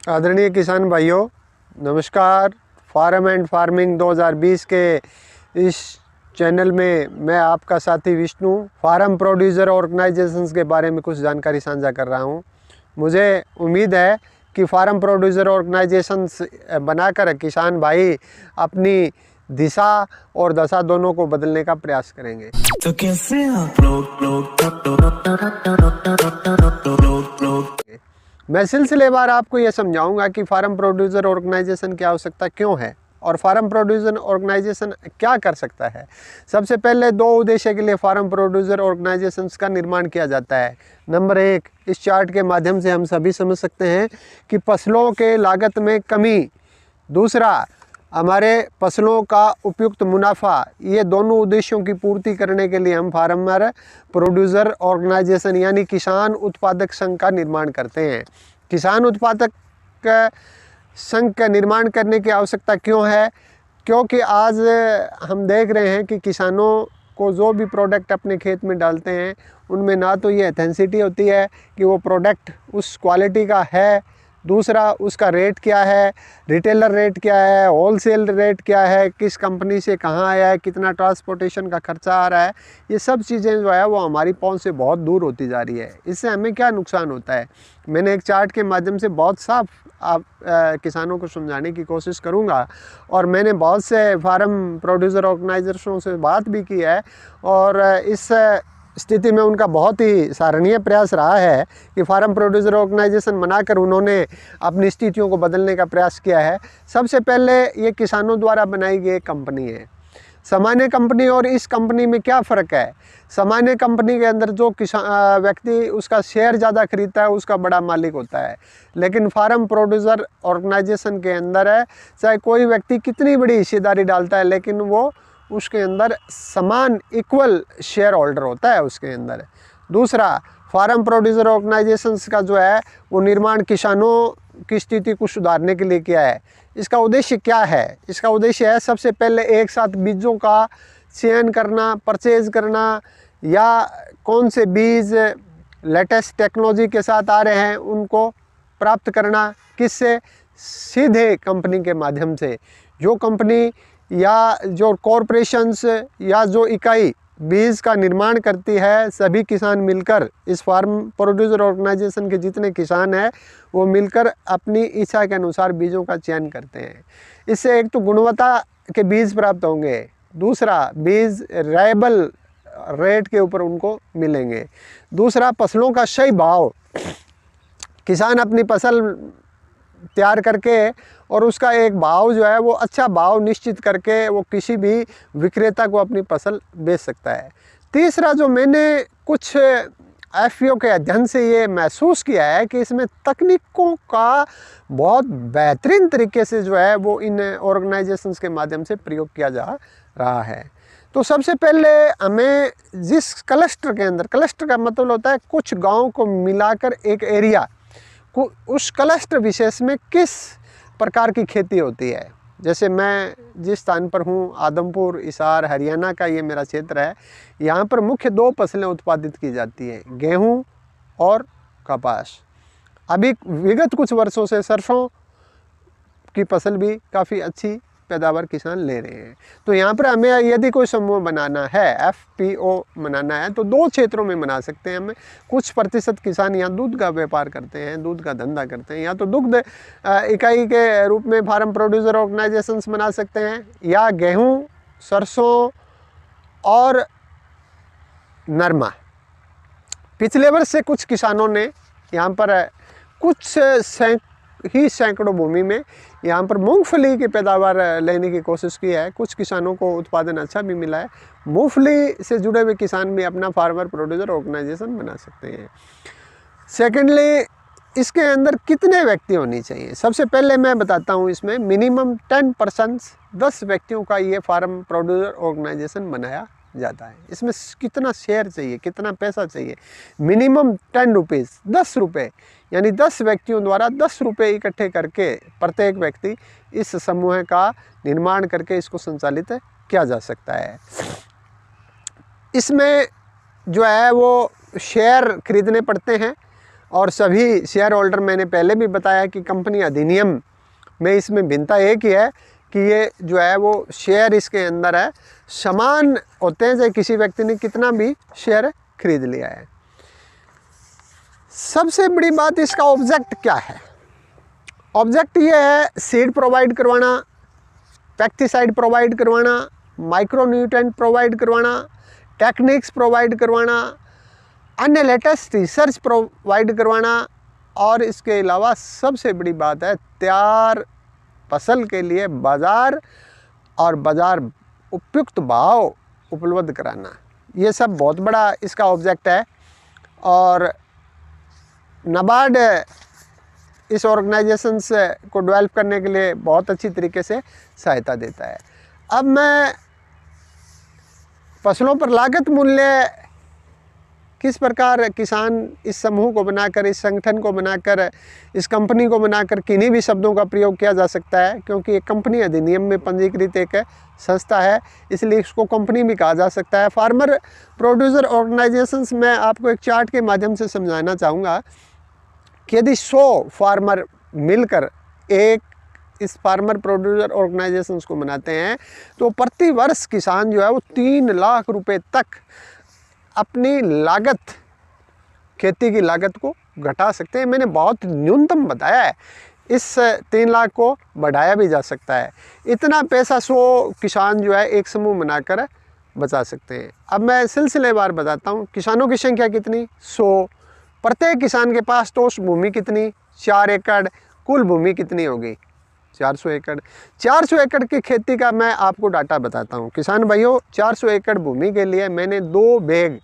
आदरणीय किसान भाइयों, नमस्कार। फार्म एंड फार्मिंग 2020 के इस चैनल में मैं आपका साथी विष्णु फार्म प्रोड्यूसर ऑर्गेनाइजेशंस के बारे में कुछ जानकारी साझा कर रहा हूं। मुझे उम्मीद है कि फार्म प्रोड्यूसर ऑर्गेनाइजेशंस बनाकर किसान भाई अपनी दिशा और दशा दोनों को बदलने का प्रयास करेंगे। तो कैसे आप मैं सिलसिलेवार आपको यह समझाऊंगा कि फार्म प्रोड्यूसर ऑर्गेनाइजेशन की आवश्यकता क्यों है और फार्म प्रोड्यूसर ऑर्गेनाइजेशन क्या कर सकता है। सबसे पहले दो उद्देश्य के लिए फार्म प्रोड्यूसर ऑर्गेनाइजेशंस का निर्माण किया जाता है। नंबर एक, इस चार्ट के माध्यम से हम सभी समझ सकते हैं कि फसलों के लागत में कमी। दूसरा, हमारे फसलों का उपयुक्त मुनाफा। ये दोनों उद्देश्यों की पूर्ति करने के लिए हम फार्मर प्रोड्यूसर ऑर्गेनाइजेशन यानी किसान उत्पादक संघ का निर्माण करते हैं। किसान उत्पादक संघ का निर्माण करने की आवश्यकता क्यों है? क्योंकि आज हम देख रहे हैं कि किसानों को जो भी प्रोडक्ट अपने खेत में डालते हैं उनमें ना तो ये एथेंसिटी होती है कि वो प्रोडक्ट उस क्वालिटी का है, दूसरा उसका रेट क्या है, रिटेलर रेट क्या है, होलसेल रेट क्या है, किस कंपनी से कहाँ आया है, कितना ट्रांसपोर्टेशन का खर्चा आ रहा है, ये सब चीज़ें जो है वो हमारी पहुंच से बहुत दूर होती जा रही है। इससे हमें क्या नुकसान होता है, मैंने एक चार्ट के माध्यम से बहुत साफ आप किसानों को समझाने की कोशिश करूंगा। और मैंने बहुत से फार्म प्रोड्यूसर ऑर्गेनाइजेशनों से बात भी की है और इस स्थिति में उनका बहुत ही सराहनीय प्रयास रहा है कि फार्म प्रोड्यूसर ऑर्गेनाइजेशन बनाकर उन्होंने अपनी स्थितियों को बदलने का प्रयास किया है। सबसे पहले ये किसानों द्वारा बनाई गई कंपनी है। सामान्य कंपनी और इस कंपनी में क्या फ़र्क है? सामान्य कंपनी के अंदर जो किसान व्यक्ति उसका शेयर ज़्यादा खरीदता है उसका बड़ा मालिक होता है, लेकिन फार्म प्रोड्यूसर ऑर्गेनाइजेशन के अंदर है चाहे कोई व्यक्ति कितनी बड़ी हिस्सेदारी डालता है लेकिन वो उसके अंदर समान इक्वल शेयर होल्डर होता है उसके अंदर। दूसरा, फार्म प्रोड्यूसर ऑर्गेनाइजेशंस का जो है वो निर्माण किसानों की स्थिति को सुधारने के लिए किया है। इसका उद्देश्य क्या है? इसका उद्देश्य है सबसे पहले एक साथ बीजों का चयन करना, परचेज करना, या कौन से बीज लेटेस्ट टेक्नोलॉजी के साथ आ रहे हैं उनको प्राप्त करना। किससे? सीधे कंपनी के माध्यम से। जो कंपनी या जो कॉरपोरेशंस या जो इकाई बीज का निर्माण करती है, सभी किसान मिलकर, इस फार्म प्रोड्यूसर ऑर्गेनाइजेशन के जितने किसान हैं वो मिलकर अपनी इच्छा के अनुसार बीजों का चयन करते हैं। इससे एक तो गुणवत्ता के बीज प्राप्त होंगे, दूसरा बीज रायबल रेट के ऊपर उनको मिलेंगे, दूसरा फसलों का सही भाव। किसान अपनी फसल तैयार करके और उसका एक भाव जो है वो अच्छा भाव निश्चित करके वो किसी भी विक्रेता को अपनी फसल बेच सकता है। तीसरा, जो मैंने कुछ एफपीओ के अध्ययन से ये महसूस किया है कि इसमें तकनीकों का बहुत बेहतरीन तरीके से जो है वो इन ऑर्गेनाइजेशंस के माध्यम से प्रयोग किया जा रहा है। तो सबसे पहले हमें जिस क्लस्टर के अंदर, क्लस्टर का मतलब होता है कुछ गाँव को मिलाकर एक एरिया, उस क्लस्टर विशेष में किस प्रकार की खेती होती है। जैसे मैं जिस स्थान पर हूँ, आदमपुर हिसार हरियाणा का ये मेरा क्षेत्र है, यहाँ पर मुख्य दो फसलें उत्पादित की जाती हैं, गेहूँ और कपास। अभी विगत कुछ वर्षों से सरसों की फसल भी काफ़ी अच्छी पैदावार किसान ले रहे हैं। तो यहाँ पर हमें यदि कोई समूह बनाना है, एफपीओ बनाना है, तो दो क्षेत्रों में बना सकते हैं। हमें कुछ प्रतिशत किसान यहाँ दूध का व्यापार करते हैं, दूध का धंधा करते हैं, या तो दुग्ध इकाई के रूप में फार्म प्रोड्यूसर ऑर्गेनाइजेशंस बना सकते हैं, या गेहूँ, सरसों और नरमा। पिछले वर्ष से कुछ किसानों ने यहाँ पर कुछ सैकड़ों भूमि में यहाँ पर मूंगफली की पैदावार लेने की कोशिश की है। कुछ किसानों को उत्पादन अच्छा भी मिला है। मूंगफली से जुड़े हुए किसान भी अपना फार्मर प्रोड्यूसर ऑर्गेनाइजेशन बना सकते हैं। सेकेंडली, इसके अंदर कितने व्यक्ति होनी चाहिए? सबसे पहले मैं बताता हूँ, इसमें मिनिमम 10% 10 व्यक्तियों का ये फार्म प्रोड्यूसर ऑर्गेनाइजेशन बनाया जाता है। इसमें कितना शेयर चाहिए, कितना पैसा चाहिए? मिनिमम 10 रुपीज़, 10 रुपये, यानी 10 व्यक्तियों द्वारा 10 रुपये इकट्ठे करके प्रत्येक व्यक्ति इस समूह का निर्माण करके इसको संचालित किया जा सकता है। इसमें जो है वो शेयर खरीदने पड़ते हैं और सभी शेयर होल्डर, मैंने पहले भी बताया कि कंपनी अधिनियम में इसमें भिन्नता एक ही है कि ये जो है वो शेयर इसके अंदर है समान होते हैं, चाहे किसी व्यक्ति ने कितना भी शेयर खरीद लिया है। सबसे बड़ी बात इसका ऑब्जेक्ट क्या है? ऑब्जेक्ट ये है सीड प्रोवाइड करवाना, पेस्टिसाइड प्रोवाइड करवाना, माइक्रोन्यूट्रेंट प्रोवाइड करवाना, टेक्निक्स प्रोवाइड करवाना, अन्य लेटेस्ट रिसर्च प्रोवाइड करवाना, और इसके अलावा सबसे बड़ी बात है तैयार फसल के लिए बाज़ार और बाज़ार उपयुक्त भाव उपलब्ध कराना। ये सब बहुत बड़ा इसका ऑब्जेक्ट है और नाबार्ड इस ऑर्गेनाइजेशन को डेवलप करने के लिए बहुत अच्छी तरीके से सहायता देता है। अब मैं फसलों पर लागत मूल्य किस प्रकार किसान इस समूह को बनाकर, इस संगठन को बनाकर, इस कंपनी को बनाकर किन्हीं भी शब्दों का प्रयोग किया जा सकता है, क्योंकि एक कंपनी अधिनियम में पंजीकृत एक संस्था है, इसलिए इसको कंपनी भी कहा जा सकता है। फार्मर प्रोड्यूसर ऑर्गेनाइजेशंस में आपको एक चार्ट के माध्यम से समझाना चाहूँगा कि यदि 100 फार्मर मिलकर एक इस फार्मर प्रोड्यूसर ऑर्गेनाइजेशंस को बनाते हैं तो प्रति वर्ष किसान जो है वो 3 लाख रुपए तक अपनी लागत, खेती की लागत को घटा सकते हैं। मैंने बहुत न्यूनतम बताया है, इस 3 लाख को बढ़ाया भी जा सकता है। इतना पैसा 100 किसान जो है एक समूह बनाकर बचा सकते हैं। अब मैं सिलसिलेवार बताता हूँ। किसानों की संख्या कितनी? 100। प्रत्येक किसान के पास ठोस भूमि कितनी? 4 एकड़। कुल भूमि कितनी होगी? 400 एकड़। 400 एकड़ की खेती का मैं आपको डाटा बताता हूँ। किसान भाइयों, 400 एकड़ भूमि के लिए मैंने 2 बैग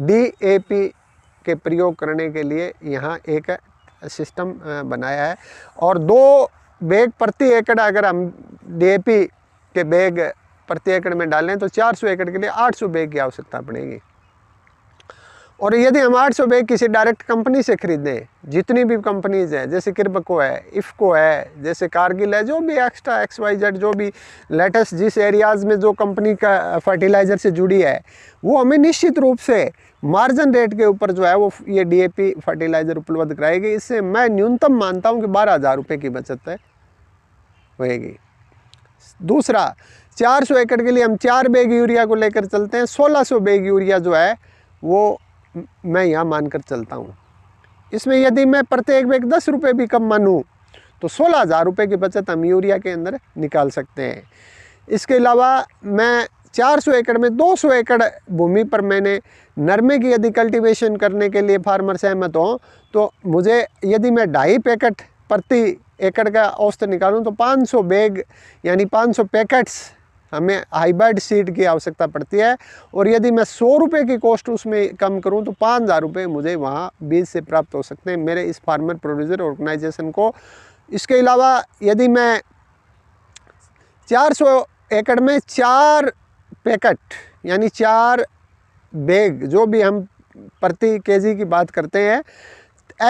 DAP के प्रयोग करने के लिए यहाँ एक सिस्टम बनाया है, और 2 बैग प्रति एकड़ अगर हम DAP के बैग प्रति एकड़ में डालें तो 400 एकड़ के लिए 800 बैग की आवश्यकता पड़ेगी। और यदि हम 800 बैग किसी डायरेक्ट कंपनी से खरीदें, जितनी भी कंपनीज है, जैसे किर्बको है, इफ़को है, जैसे कारगिल है, जो भी एक्स्ट्रा XYZ जो भी लेटेस्ट जिस एरियाज़ में जो कंपनी का फर्टिलाइज़र से जुड़ी है, वो हमें निश्चित रूप से मार्जिन रेट के ऊपर जो है वो ये DAP फर्टिलाइज़र उपलब्ध कराएगी। इससे मैं न्यूनतम मानता हूँ कि 12,000 रुपये की बचत होएगी। दूसरा, 400 एकड़ के लिए हम 4 बैग यूरिया को लेकर चलते हैं। 1600 बैग यूरिया जो है वो मैं यहाँ मानकर चलता हूँ। इसमें यदि मैं प्रत्येक बैग 10 रुपये भी कम मानूँ तो 16,000 रुपये की बचत हम यूरिया के अंदर निकाल सकते हैं। इसके अलावा मैं 400 एकड़ में 200 एकड़ भूमि पर मैंने नरमे की यदि कल्टीवेशन करने के लिए फार्मर सहमत हों तो मुझे यदि मैं 2.5 पैकेट प्रति एकड़ का औसत निकालूँ तो 500 बैग यानी 500 पैकेट्स हमें हाइब्रिड सीड की आवश्यकता पड़ती है। और यदि मैं 100 रुपये की कॉस्ट उसमें कम करूं तो 5,000 रुपये मुझे वहां बीज से प्राप्त हो सकते हैं मेरे इस फार्मर प्रोड्यूसर ऑर्गेनाइजेशन को। इसके अलावा यदि मैं 400 एकड़ में 4 पैकेट यानी 4 बैग जो भी हम प्रति केजी की बात करते हैं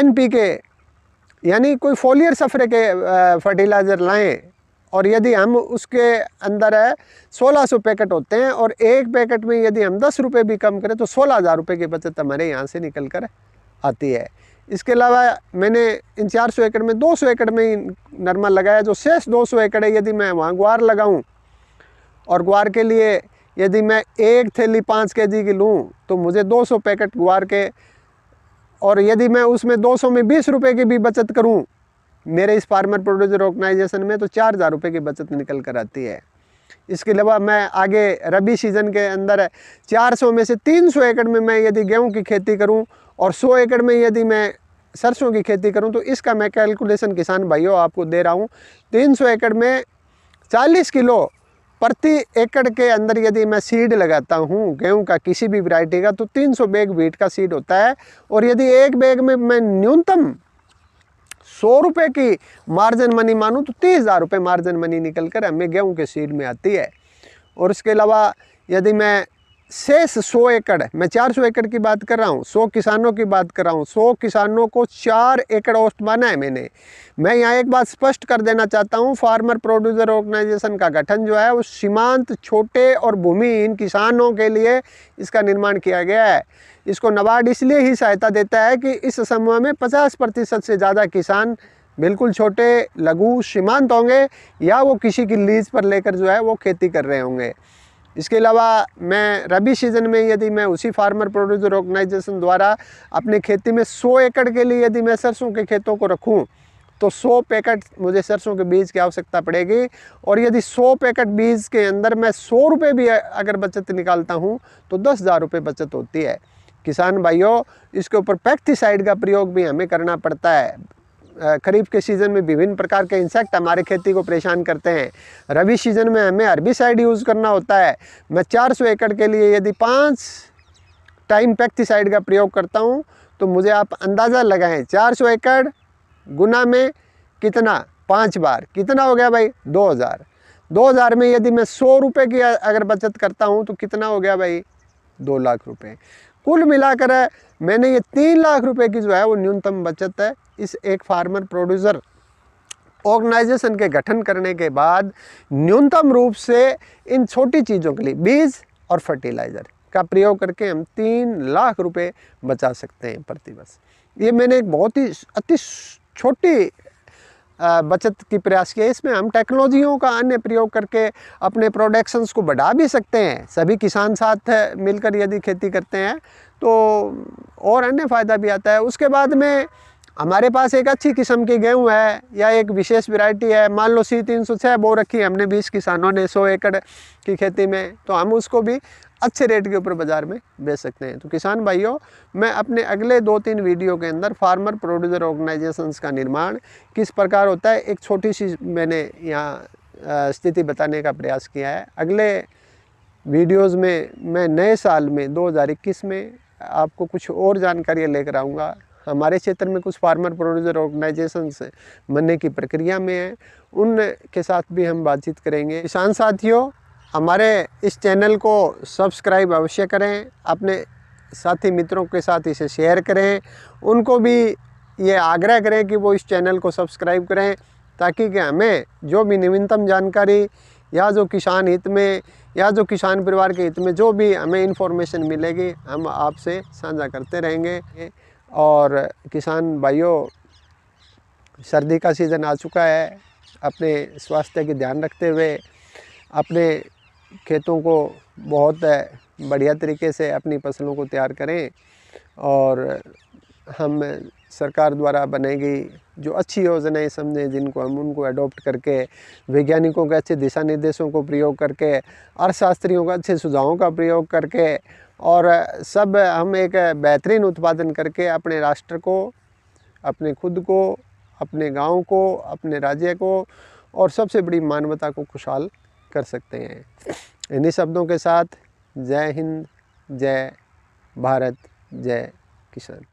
NPK यानी कोई फोलियर सफरे के फर्टिलाइज़र लाएँ, और यदि हम उसके अंदर है 1600 पैकेट होते हैं और एक पैकेट में यदि हम 10 रुपये भी कम करें तो 16,000 रुपये की बचत हमारे यहाँ से निकल कर आती है। इसके अलावा मैंने इन 400 एकड़ में 200 एकड़ में ही नरमा लगाया, जो शेष 200 एकड़ है यदि मैं वहाँ ग्वार लगाऊँ और ग्वार के लिए यदि मैं एक थैली 5 kg की लूँ तो मुझे 200 पैकेट ग्वार के, और यदि मैं उसमें 200 में 20 रुपये की भी बचत करूँ मेरे इस फार्मर प्रोड्यूसर ऑर्गेनाइजेशन में तो 4,000 रुपये की बचत निकल कर आती है। इसके अलावा मैं आगे रबी सीज़न के अंदर 400 में से 300 एकड़ में मैं यदि गेहूं की खेती करूं और 100 एकड़ में यदि मैं सरसों की खेती करूं तो इसका मैं कैलकुलेशन किसान भाइयों आपको दे रहा हूं। 300 एकड़ में 40 किलो प्रति एकड़ के अंदर यदि मैं सीड लगाता हूं गेहूं का किसी भी वैरायटी का तो 300 बैग व्हीट का सीड होता है। और यदि एक बैग में मैं न्यूनतम 100 रुपये की मार्जिन मनी मानूँ तो 30,000 रुपये मार्जिन मनी निकल कर हमें गेहूं के सीड में आती है। और इसके अलावा यदि मैं शेष 100 एकड़, मैं 400 एकड़ की बात कर रहा हूँ, 100 किसानों की बात कर रहा हूँ, 100 किसानों को 4 एकड़ औसत माना है मैंने। मैं यहाँ एक बात स्पष्ट कर देना चाहता हूँ, फार्मर प्रोड्यूसर ऑर्गेनाइजेशन का गठन जो है वो सीमांत छोटे और भूमिहीन किसानों के लिए इसका निर्माण किया गया है। इसको नाबार्ड इसलिए ही सहायता देता है कि इस समूह में 50% से ज़्यादा किसान बिल्कुल छोटे लघु सीमांत होंगे या वो किसी की लीज पर लेकर जो है वो खेती कर रहे होंगे। इसके अलावा मैं रबी सीज़न में यदि मैं उसी फार्मर प्रोड्यूसर ऑर्गेनाइजेशन द्वारा अपने खेती में 100 एकड़ के लिए यदि मैं सरसों के खेतों को रखूं तो 100 पैकेट मुझे सरसों के बीज की आवश्यकता पड़ेगी। और यदि 100 पैकेट बीज के अंदर मैं 100 रुपये भी अगर बचत निकालता हूं तो 10,000 रुपये बचत होती है। किसान भाइयों, इसके ऊपर पेस्टिसाइड का प्रयोग भी हमें करना पड़ता है। खरीफ के सीज़न में विभिन्न प्रकार के इंसेक्ट हमारे खेती को परेशान करते हैं। रबी सीज़न में हमें हर्बिसाइड यूज़ करना होता है। मैं 400 एकड़ के लिए यदि 5 टाइम पेस्टिसाइड का प्रयोग करता हूं तो मुझे आप अंदाज़ा लगाएं 400 एकड़ गुना में कितना, 5 बार कितना हो गया भाई 2000। 2000 में यदि मैं 100 रुपये की अगर बचत करता हूं तो कितना हो गया भाई 2 लाख रुपये। कुल मिलाकर मैंने ये 3 लाख रुपए की जो है वो न्यूनतम बचत है इस एक फार्मर प्रोड्यूसर ऑर्गेनाइजेशन के गठन करने के बाद न्यूनतम रूप से इन छोटी चीज़ों के लिए बीज और फर्टिलाइज़र का प्रयोग करके हम 3 लाख रुपए बचा सकते हैं प्रति वर्ष। ये मैंने एक बहुत ही अति छोटी बचत की प्रयास किया। इसमें हम टेक्नोलॉजियों का अन्य प्रयोग करके अपने प्रोडक्शंस को बढ़ा भी सकते हैं। सभी किसान साथ मिलकर यदि खेती करते हैं तो और अन्य फ़ायदा भी आता है। उसके बाद में हमारे पास एक अच्छी किस्म की गेहूं है या एक विशेष वैरायटी है, मान लो C306 बो रखी है हमने 20 किसानों ने 100 एकड़ की खेती में, तो हम उसको भी अच्छे रेट के ऊपर बाज़ार में बेच सकते हैं। तो किसान भाइयों, मैं अपने अगले 2-3 वीडियो के अंदर फार्मर प्रोड्यूसर ऑर्गेनाइजेशंस का निर्माण किस प्रकार होता है एक छोटी सी मैंने यहाँ स्थिति बताने का प्रयास किया है। अगले वीडियोज़ में मैं नए साल में 2021 में आपको कुछ और जानकारियाँ लेकर आऊँगा। हमारे क्षेत्र में कुछ फार्मर प्रोड्यूसर ऑर्गेनाइजेशंस बनने की प्रक्रिया में है, उनके साथ भी हम बातचीत करेंगे। किसान साथियों, हमारे इस चैनल को सब्सक्राइब अवश्य करें, अपने साथी मित्रों के साथ इसे शेयर करें, उनको भी ये आग्रह करें कि वो इस चैनल को सब्सक्राइब करें ताकि कि हमें जो भी नवीनतम जानकारी या जो किसान हित में या जो किसान परिवार के हित में जो भी हमें इन्फॉर्मेशन मिलेगी हम आपसे साझा करते रहेंगे। और किसान भाइयों, सर्दी का सीज़न आ चुका है, अपने स्वास्थ्य की ध्यान रखते हुए अपने खेतों को बहुत बढ़िया तरीके से अपनी फसलों को तैयार करें। और हम सरकार द्वारा बनाई जो अच्छी योजनाएं समझें जिनको हम उनको अडॉप्ट करके वैज्ञानिकों के अच्छे दिशा निर्देशों को प्रयोग करके अर्थशास्त्रियों के अच्छे सुझावों का प्रयोग करके और सब हम एक बेहतरीन उत्पादन करके अपने राष्ट्र को, अपने खुद को, अपने गांव को, अपने राज्य को और सबसे बड़ी मानवता को खुशहाल कर सकते हैं। इन्हीं शब्दों के साथ जय हिंद, जय भारत, जय किसान।